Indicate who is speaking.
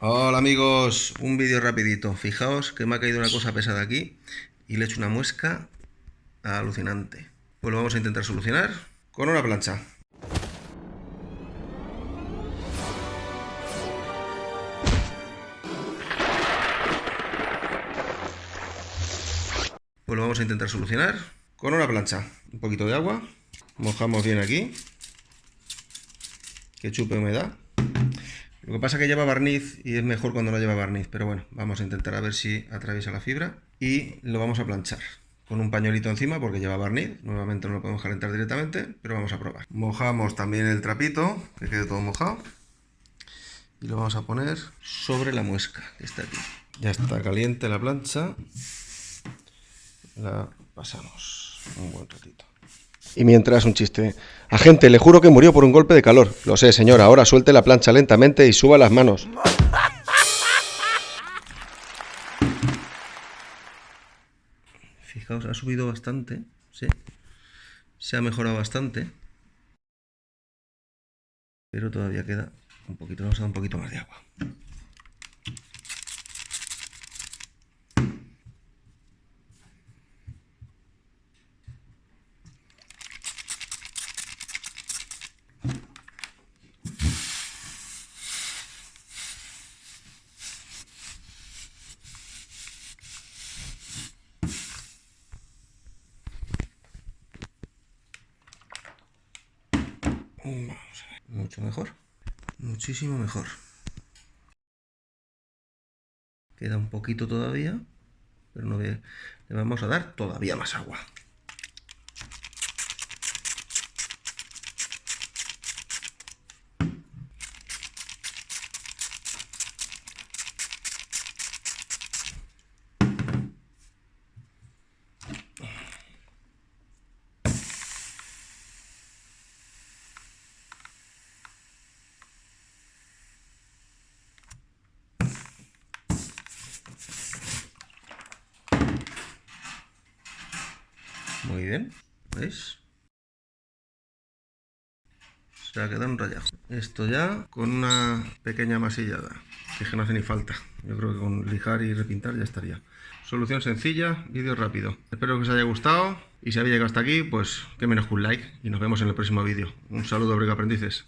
Speaker 1: Hola amigos, un vídeo rapidito. Fijaos que me ha caído una cosa pesada aquí y le he hecho una muesca alucinante. Pues lo vamos a intentar solucionar con una plancha. Pues lo vamos a intentar solucionar con una plancha. Un poquito de agua, mojamos bien aquí, que chupe humedad. Lo que pasa es que lleva barniz y es mejor cuando no lleva barniz, pero bueno, vamos a intentar a ver si atraviesa la fibra y lo vamos a planchar con un pañuelito encima porque lleva barniz. Nuevamente no lo podemos calentar directamente, pero vamos a probar. Mojamos también el trapito, que quede todo mojado, y lo vamos a poner sobre la muesca que está aquí. Ya está caliente la plancha, la pasamos un buen ratito. Y mientras, un chiste. Agente, le juro que murió por un golpe de calor. Lo sé, señora. Ahora suelte la plancha lentamente y suba las manos. Fijaos, ha subido bastante. Sí. Se ha mejorado bastante. Pero todavía queda un poquito. Vamos a dar un poquito más de agua. Vamos a ver. Mucho mejor. Muchísimo mejor. Queda un poquito todavía, pero no le vamos a dar todavía más agua. Muy bien, ¿veis? Se ha quedado un rayajo. Esto ya con una pequeña masillada, que es que no hace ni falta. Yo creo que con lijar y repintar ya estaría. Solución sencilla, vídeo rápido. Espero que os haya gustado y si habéis llegado hasta aquí, pues que menos que un like y nos vemos en el próximo vídeo. Un saludo, Briga Aprendices.